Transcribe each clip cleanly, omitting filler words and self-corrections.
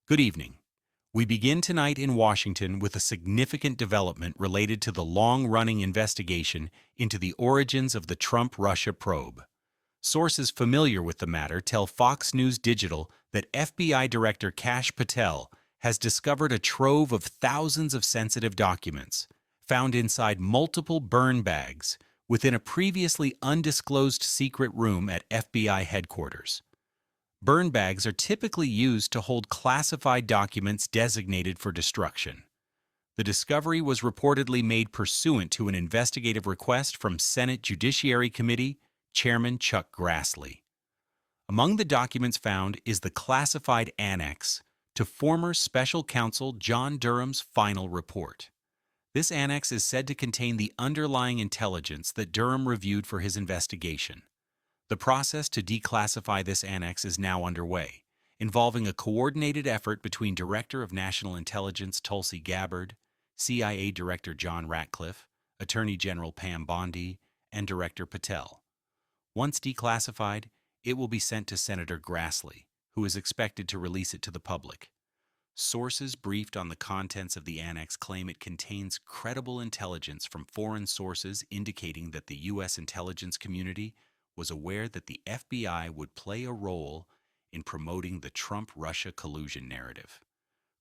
Good evening. We begin tonight in Washington with a significant development related to the long-running investigation into the origins of the Trump-Russia probe. Sources familiar with the matter tell Fox News Digital that FBI Director Kash Patel has discovered a trove of thousands of sensitive documents found inside multiple burn bags within a previously undisclosed secret room at FBI headquarters. Burn bags are typically used to hold classified documents designated for destruction. The discovery was reportedly made pursuant to an investigative request from Senate Judiciary Committee Chairman Chuck Grassley. Among the documents found is the classified annex to former special counsel John Durham's final report. This annex is said to contain the underlying intelligence that Durham reviewed for his investigation. The process to declassify this annex is now underway, involving a coordinated effort between Director of National Intelligence Tulsi Gabbard, CIA Director John Ratcliffe, Attorney General Pam Bondi, and Director Patel. Once declassified, it will be sent to Senator Grassley, who is expected to release it to the public. Sources briefed on the contents of the annex claim it contains credible intelligence from foreign sources indicating that the U.S. intelligence community was aware that the FBI would play a role in promoting the Trump-Russia collusion narrative.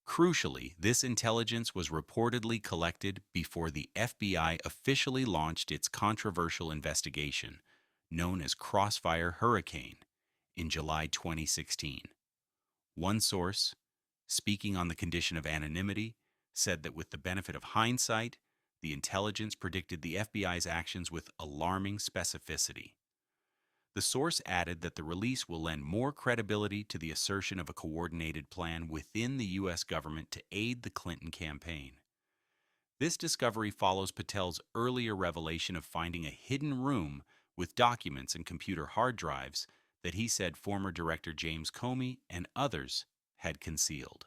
Crucially, this intelligence was reportedly collected before the FBI officially launched its controversial investigation, known as Crossfire Hurricane, in July 2016. One source, speaking on the condition of anonymity, said that with the benefit of hindsight, the intelligence predicted the FBI's actions with alarming specificity. The source added that the release will lend more credibility to the assertion of a coordinated plan within the U.S. government to aid the Clinton campaign. This discovery follows Patel's earlier revelation of finding a hidden room with documents and computer hard drives that he said former Director James Comey and others had concealed.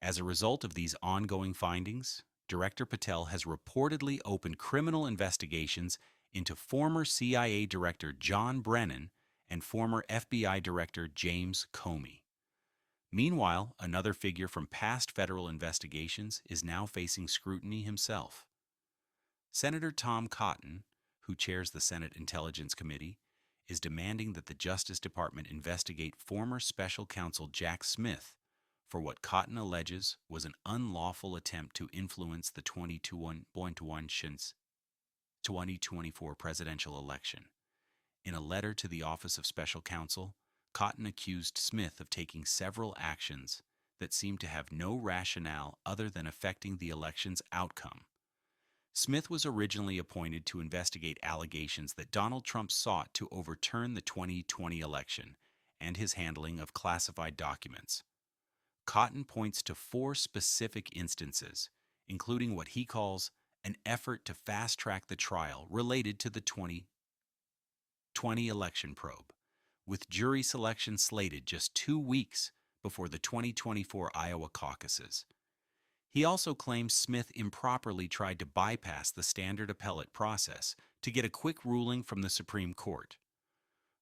As a result of these ongoing findings, Director Patel has reportedly opened criminal investigations into former CIA Director John Brennan and former FBI Director James Comey. Meanwhile, another figure from past federal investigations is now facing scrutiny himself. Senator Tom Cotton, who chairs the Senate Intelligence Committee, is demanding that the Justice Department investigate former special counsel Jack Smith for what Cotton alleges was an unlawful attempt to influence the 2024 presidential election. In a letter to the Office of Special Counsel, Cotton accused Smith of taking several actions that seemed to have no rationale other than affecting the election's outcome. Smith was originally appointed to investigate allegations that Donald Trump sought to overturn the 2020 election and his handling of classified documents. Cotton points to 4 specific instances, including what he calls an effort to fast-track the trial related to the 2020 election probe, with jury selection slated just 2 weeks before the 2024 Iowa caucuses. He also claims Smith improperly tried to bypass the standard appellate process to get a quick ruling from the Supreme Court.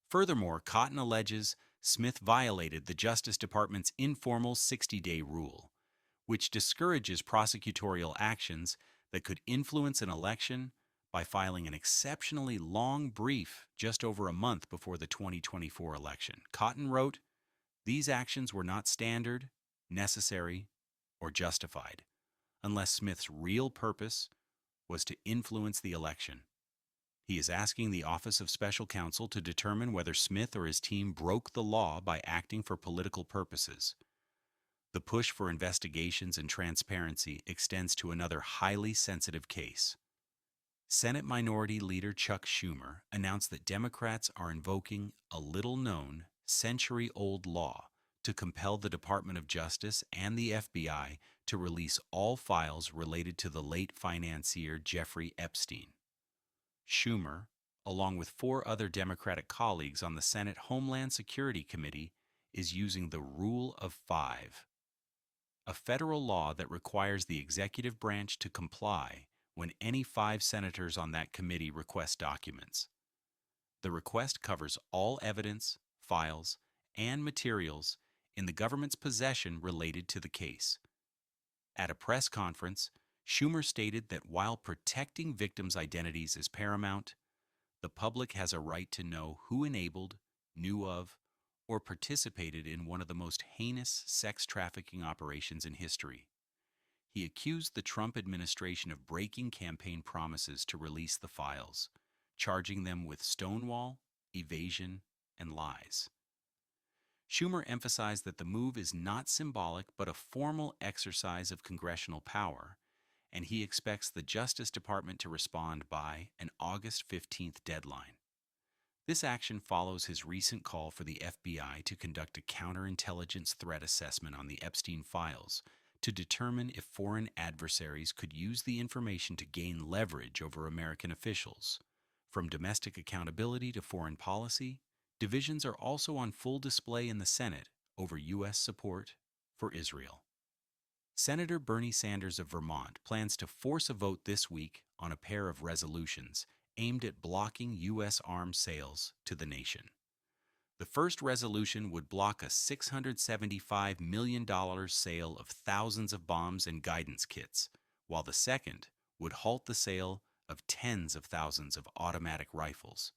Furthermore, Cotton alleges Smith violated the Justice Department's informal 60-day rule, which discourages prosecutorial actions that could influence an election by filing an exceptionally long brief just over a month before the 2024 election. Cotton wrote, "These actions were not standard, necessary, or justified, unless Smith's real purpose was to influence the election." He is asking the Office of Special Counsel to determine whether Smith or his team broke the law by acting for political purposes. The push for investigations and transparency extends to another highly sensitive case. Senate Minority Leader Chuck Schumer announced that Democrats are invoking a little-known, century-old law to compel the Department of Justice and the FBI to release all files related to the late financier Jeffrey Epstein. Schumer, along with 4 other Democratic colleagues on the Senate Homeland Security Committee, is using the Rule of 5, a federal law that requires the executive branch to comply when any 5 senators on that committee request documents. The request covers all evidence, files, and materials in the government's possession related to the case. At a press conference, Schumer stated that while protecting victims' identities is paramount, the public has a right to know who enabled, knew of, or participated in one of the most heinous sex trafficking operations in history. He accused the Trump administration of breaking campaign promises to release the files, charging them with stonewall, evasion, and lies. Schumer emphasized that the move is not symbolic but a formal exercise of congressional power, and he expects the Justice Department to respond by an August 15th deadline. This action follows his recent call for the FBI to conduct a counterintelligence threat assessment on the Epstein files to determine if foreign adversaries could use the information to gain leverage over American officials. From domestic accountability to foreign policy, divisions are also on full display in the Senate over U.S. support for Israel. Senator Bernie Sanders of Vermont plans to force a vote this week on a pair of resolutions aimed at blocking U.S. arms sales to the nation. The first resolution would block a $675 million sale of thousands of bombs and guidance kits, while the second would halt the sale of tens of thousands of automatic rifles.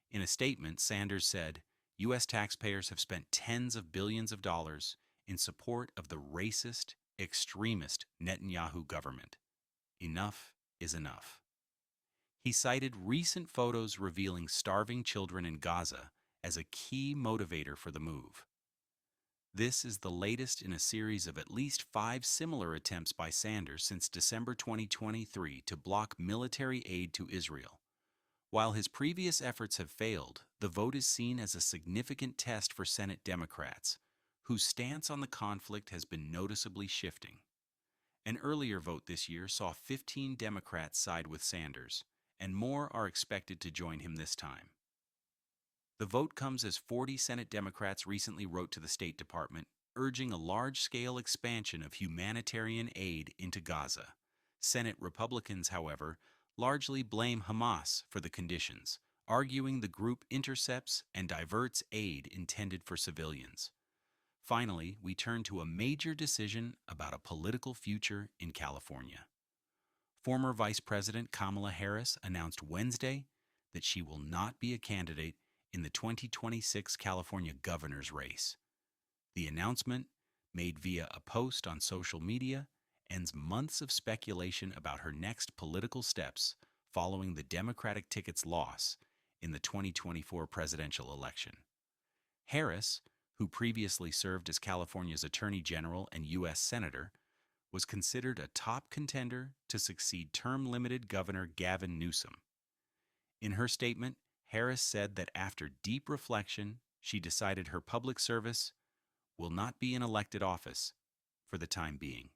In a statement, Sanders said, U.S. taxpayers have spent tens of billions of dollars in support of the racist, extremist Netanyahu government. Enough is enough. He cited recent photos revealing starving children in Gaza as a key motivator for the move. This is the latest in a series of at least 5 similar attempts by Sanders since December 2023 to block military aid to Israel. While his previous efforts have failed, the vote is seen as a significant test for Senate Democrats, whose stance on the conflict has been noticeably shifting. An earlier vote this year saw 15 Democrats side with Sanders, and more are expected to join him this time. The vote comes as 40 Senate Democrats recently wrote to the State Department, urging a large-scale expansion of humanitarian aid into Gaza. Senate Republicans, however, largely blame Hamas for the conditions, arguing the group intercepts and diverts aid intended for civilians. Finally, we turn to a major decision about a political future in California. Former Vice President Kamala Harris announced Wednesday that she will not be a candidate in the 2026 California governor's race. The announcement, made via a post on social media, ends months of speculation about her next political steps following the Democratic ticket's loss in the 2024 presidential election. Harris, who previously served as California's Attorney General and U.S. Senator, was considered a top contender to succeed term-limited Governor Gavin Newsom. In her statement, Harris said that after deep reflection, she decided her public service will not be in elected office for the time being.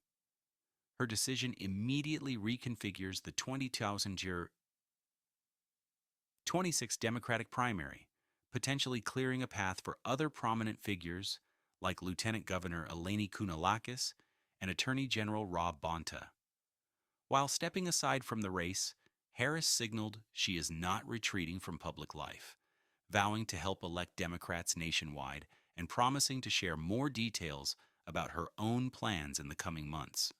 Her decision immediately reconfigures the 2026 Democratic primary, potentially clearing a path for other prominent figures like Lieutenant Governor Eleni Kounalakis and Attorney General Rob Bonta. While stepping aside from the race, Harris signaled she is not retreating from public life, vowing to help elect Democrats nationwide and promising to share more details about her own plans in the coming months.